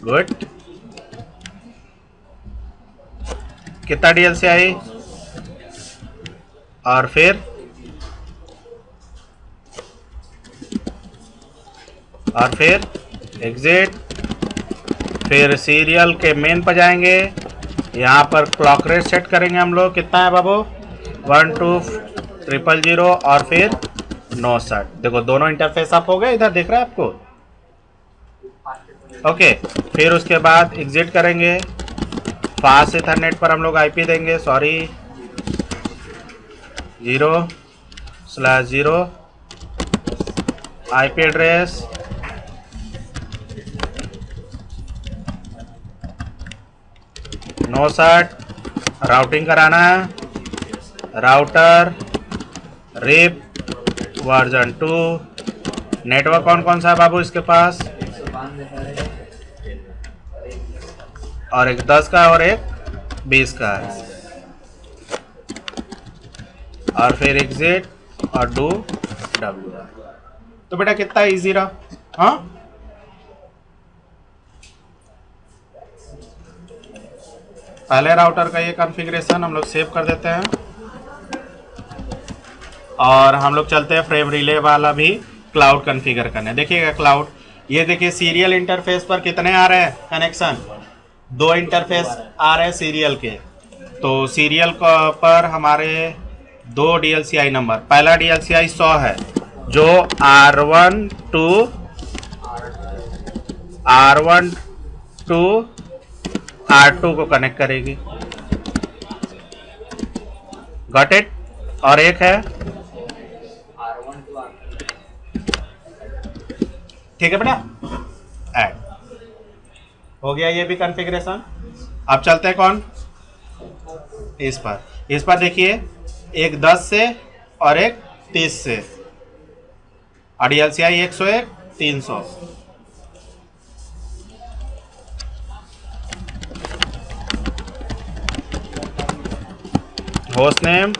Good. कितना DLC आई और फिर एग्जिट। फिर सीरियल के मेन पर जाएंगे, यहाँ पर क्लॉक रेट सेट करेंगे हम लोग। कितना है बाबू? 12000 और फिर 69। देखो दोनों इंटरफेस अप हो गए, इधर दिख रहा है आपको? ओके। फिर उसके बाद एग्जिट करेंगे, फास्ट इथरनेट पर हम लोग आईपी देंगे, सॉरी 0/0 आईपी एड्रेस, नो सट। राउटिंग कराना है, राउटर रिप वर्जन 2। नेटवर्क कौन कौन सा है बाबू इसके पास? और एक 10 का और एक 20 का है। और फिर एग्जिट और डू डब्ल्यू। तो बेटा कितना इजी रहा? हाँ, पहले राउटर का ये कॉन्फ़िगरेशन हम लोग सेव कर देते हैं और हम लोग चलते हैं फ्रेम रिले वाला भी क्लाउड कॉन्फ़िगर करने। देखिएगा क्लाउड, ये देखिए सीरियल इंटरफेस पर कितने आ रहे हैं कनेक्शन? 2 इंटरफेस आ रहे हैं सीरियल के। तो सीरियल पर हमारे 2 DLCI नंबर, पहला DLCI 100 है जो R1 to R2 को कनेक्ट करेगी। Got it? और एक है, ठीक है बेटा, ऐड हो गया ये भी कॉन्फ़िगरेशन। अब चलते हैं कौन? इस पर देखिए, एक 10 से और एक 30 से, और DLCI 101 300। Host name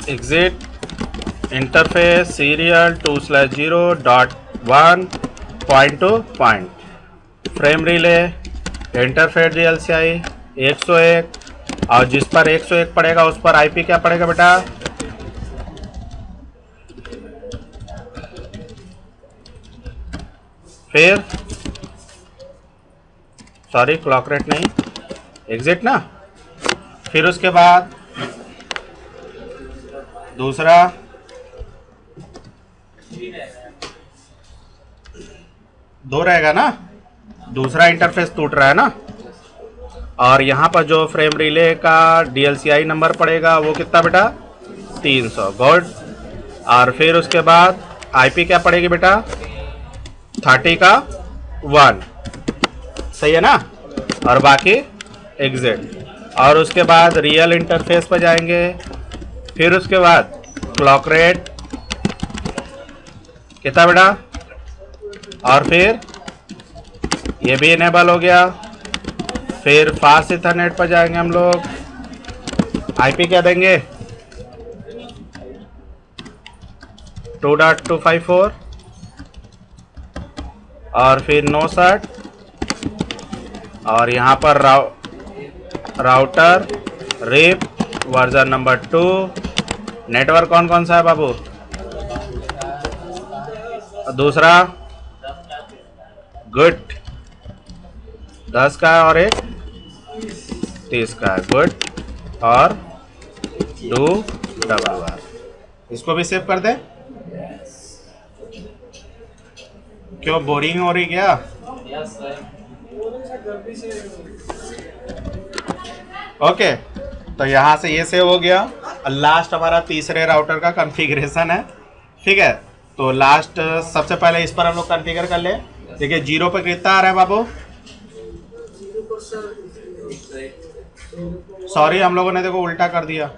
exit interface serial 2/0.1 point two point frame relay interface DLCI 101, और जिस पर 101 पड़ेगा उस पर आईपी क्या पड़ेगा बेटा? फिर सॉरी क्लॉक रेट नहीं, एग्जिट ना। फिर उसके बाद दूसरा दो रहेगा ना, दूसरा इंटरफेस टूट रहा है ना, और यहाँ पर जो फ्रेम रिले का DLCI नंबर पड़ेगा वो कितना बेटा? 300। गुड। और फिर उसके बाद आईपी क्या पड़ेगी बेटा? 30 का 1, सही है ना। और बाकी एग्जिट, और उसके बाद रियल इंटरफेस पर जाएंगे। फिर उसके बाद क्लॉक रेट कितना बेटा? और फिर ये भी इनेबल हो गया। फिर फास्ट इथरनेट पर जाएंगे हम लोग, आईपी क्या देंगे? 2.254, और फिर 69, और यहाँ पर router rip version number 2। Network कौन कौन सा है बाबू? दूसरा गुड 10 का और एक 30 का, गुड। और डू WR, इसको भी सेव कर दे। क्यों बोरिंग हो रही क्या? ओके, तो यहाँ से ये सेव हो गया। लास्ट हमारा तीसरे राउटर का कॉन्फ़िगरेशन है, ठीक है। तो लास्ट सबसे पहले इस पर हम लोग कॉन्फ़िगर कर ले। देखिए 0 पे कितना आ रहा है बाबू? सॉरी हम लोगों ने देखो उल्टा कर दिया।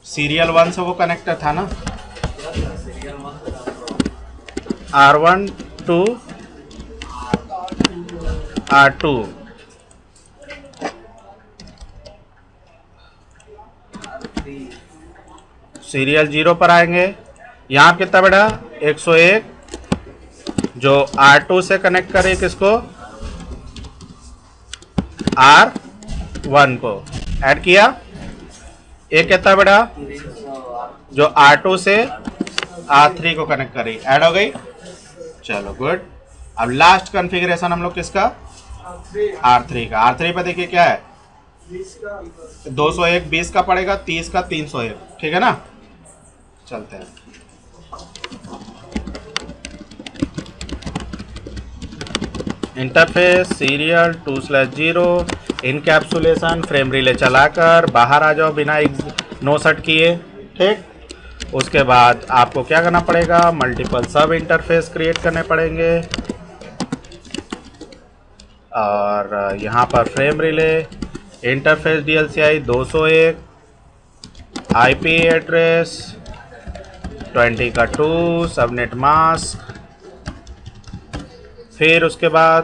सीरियल 1 से वो कनेक्टर था ना, R1 to R2, सीरियल 0 पर आएंगे। यहाँ कितना बेटा 101 जो R2 से कनेक्ट करे किसको R1 को ऐड किया। एक कितना बेटा जो R2 से R3 को कनेक्ट करी ऐड हो गई। चलो गुड। अब लास्ट कॉन्फ़िगरेशन हम लोग किसका R3 का। R3 पे देखिए क्या है 201 20 का पड़ेगा 30 का 301 ठीक है ना। चलते हैं interface serial 2/0 encapsulation frame relay चलाकर बाहर आ जाओ बिना नो सेट किए ठीक। उसके बाद आपको क्या करना पड़ेगा मल्टीपल सब इंटरफेस क्रिएट करने पड़ेंगे और यहाँ पर frame relay interface DLCI 201 IP address 20 का 2 सबनेट मास्क। फिर उसके बाद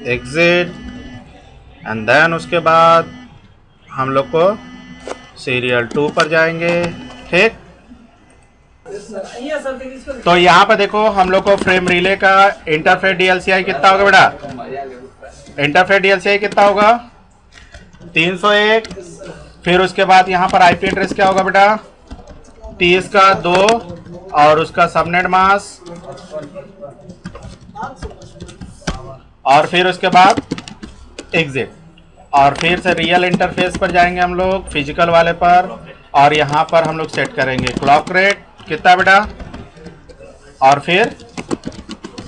एग्जिट एंड देन उसके बाद हम लोग को सीरियल 2 पर जाएंगे ठीक। तो यहाँ पर देखो हम लोग को फ्रेम रिले का इंटरफेस DLCI कितना होगा बेटा इंटरफेस DLCI कितना होगा 301। फिर उसके बाद यहाँ पर IP एड्रेस क्या होगा बेटा 30 का 2 और उसका सबनेट मास्क और फिर उसके बाद एग्जिट और फिर से रियल इंटरफेस पर जाएंगे हम लोग फिजिकल वाले पर और यहाँ पर हम लोग सेट करेंगे क्लॉक रेट कितना बेटा और फिर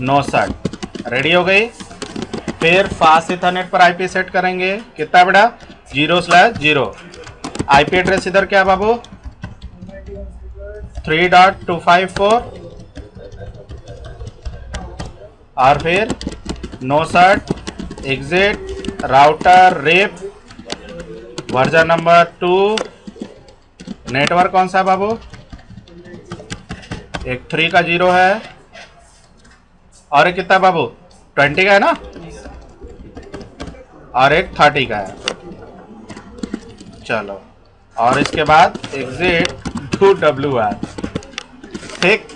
नो सेट रेडी हो गई। फिर फास्ट इथरनेट पर IP सेट करेंगे कितना बेटा 0/0 IP एड्रेस इधर क्या बाबू 3.254 और फिर no set exit router rip version number 2 network कौन सा है बाबू एक 3 का 0 है और एक कितना बाबू 20 का है ना और एक 30 का है। चलो और इसके बाद एग्जिट 2WR ठीक।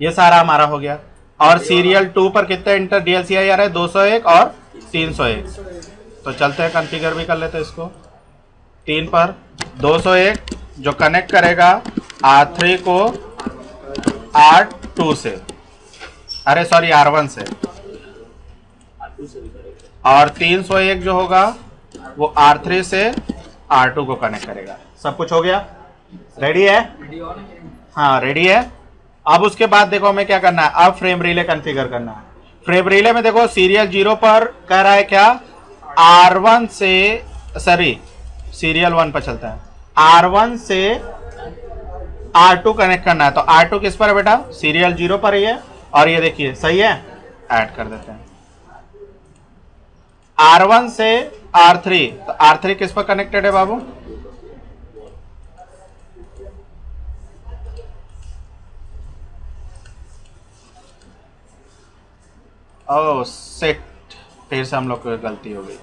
ये सारा हमारा हो गया और सीरियल 2 पर कितने इंटर DLCI आ रहा है 201 और 301। तो चलते हैं कॉन्फ़िगर भी कर लेते हैं इसको 3 पर 201 जो कनेक्ट करेगा R3 को R2 से अरे सॉरी R1 से और 301 जो होगा वो R3 से R2 को कनेक्ट करेगा। सब कुछ हो गया रेडी है हाँ रेडी है। अब उसके बाद देखो हमें क्या करना है अब फ्रेम रिले कॉन्फ़िगर करना है। फ्रेम रिले में देखो सीरियल 0 पर कह रहा है क्या R1 से सॉरी सीरियल 1 पर चलता है R1 से R2 कनेक्ट करना है। तो R2 किस पर है बेटा सीरियल 0 पर ही है और ये देखिए सही है ऐड कर देते हैं R1 से R3 तो R3 किस पर कनेक्टेड है बाबू ओ सेट फिर से हम लोग को गलती हो गई।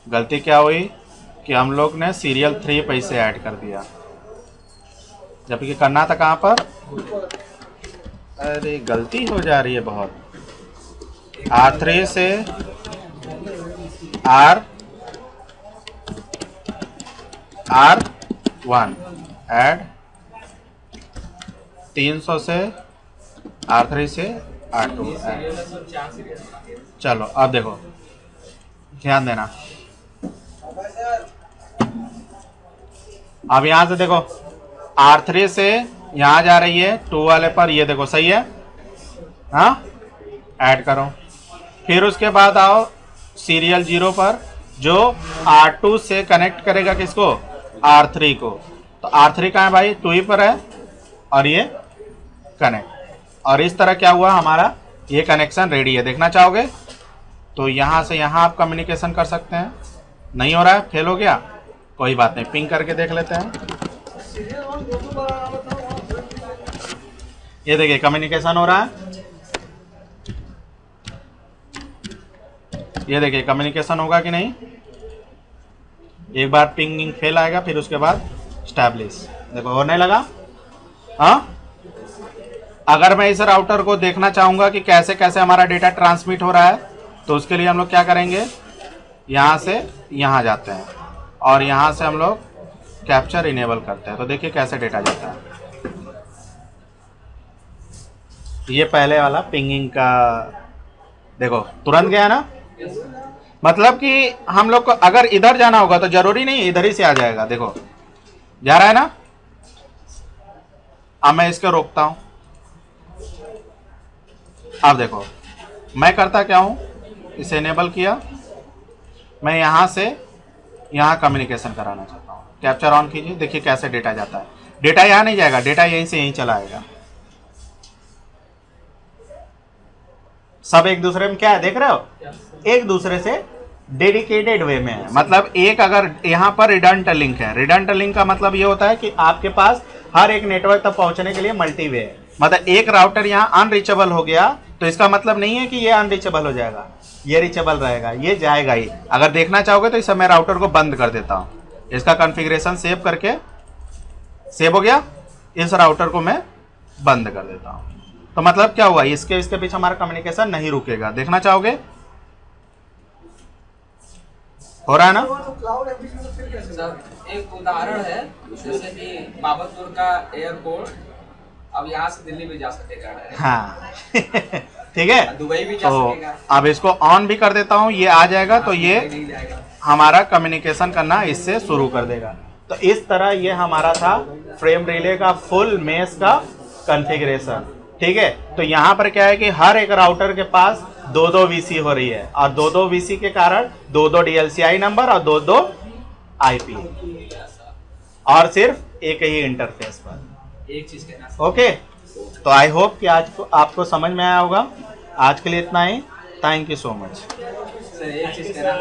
गलती क्या हुई कि हम लोग ने सीरियल 3 पे से ऐड कर दिया जबकि करना था कहाँ पर अरे गलती हो जा रही है बहुत। R3 से R1 ऐड 300 से R3 से R2 ऐड। चलो अब देखो ध्यान देना अब यहां से देखो R3 से यहां जा रही है 2 वाले पर ये देखो सही है हाँ ऐड करो। फिर उसके बाद आओ सीरियल 0 पर जो R2 से कनेक्ट करेगा किसको R3 को। तो R3 कहाँ है भाई 2 ही पर है और ये कनेक्ट और इस तरह क्या हुआ हमारा ये कनेक्शन रेडी है। देखना चाहोगे तो यहाँ से यहाँ आप कम्युनिकेशन कर सकते हैं। नहीं हो रहा है फेल हो गया कोई बात नहीं पिंग करके देख लेते हैं। ये देखिए कम्युनिकेशन हो रहा है ये देखिए कम्युनिकेशन होगा कि नहीं। एक बार पिंगिंग फेल आएगा, फिर उसके बाद स्टैब्लिश, देखो होने लगा। हाँ, अगर मैं इस राउटर को देखना चाहूंगा कि कैसे कैसे हमारा डेटा ट्रांसमिट हो रहा है, तो उसके लिए हम लोग क्या करेंगे, यहाँ से यहाँ जाते हैं और यहाँ से हम लोग कैप्चर इनेबल करते हैं। तो देखिए कैसे डेटा जाता है। ये पहले वाला पिंगिंग का देखो तुरंत गया ना, मतलब कि हम लोग को अगर इधर जाना होगा तो जरूरी नहीं इधर ही से आ जाएगा। देखो जा रहा है ना। अब मैं इसको रोकता हूं। अब देखो मैं करता क्या हूं, इसे इनेबल किया, मैं यहां से यहां कम्युनिकेशन कराना चाहता हूं। कैप्चर ऑन कीजिए, देखिए कैसे डेटा जाता है। डेटा यहां नहीं जाएगा, डेटा यहीं से यहीं चला आएगा। सब एक दूसरे में क्या है देख रहे हो, एक दूसरे से डेडिकेटेड वे में है। मतलब एक अगर यहाँ पर रिडंडेंट लिंक है, रिडंडेंट लिंक का मतलब ये होता है कि आपके पास हर एक नेटवर्क तक पहुंचने के लिए मल्टी वे है। मतलब एक राउटर यहाँ अनरीचेबल हो गया तो इसका मतलब नहीं है कि ये अनरीचेबल हो जाएगा, ये रीचेबल रहेगा, ये जाएगा ही। अगर देखना चाहोगे तो इस समय राउटर को बंद कर देता हूँ, इसका कॉन्फ़िगरेशन सेव करके, सेव हो गया, इस राउटर को मैं बंद कर देता हूँ। तो मतलब क्या हुआ, इसके पीछे हमारा कम्युनिकेशन नहीं रुकेगा। देखना चाहोगे हो रहा है ना। एक उदाहरण है, जैसे कि बाबतपुर का एयरपोर्ट अब यहाँ से दिल्ली भी जा सकेगा। हाँ ठीक है, दुबई भी जा सकेगा। अब इसको ऑन भी कर देता हूँ, ये आ जाएगा तो ये हमारा कम्युनिकेशन करना इससे शुरू कर देगा। तो इस तरह ये हमारा था फ्रेम रिले का फुल मेश का कॉन्फ़िगरेशन। ठीक है, तो यहाँ पर क्या है कि हर एक राउटर के पास 2-2 वीसी हो रही है और 2-2 वीसी के कारण 2-2 डीएलसीआई नंबर और 2-2 आईपी, और सिर्फ एक ही इंटरफेस पर एक चीज कहना। ओके, तो आई होप कि आज को आपको समझ में आया होगा। आज के लिए इतना ही, thank you so much. Sir एक चीज कहना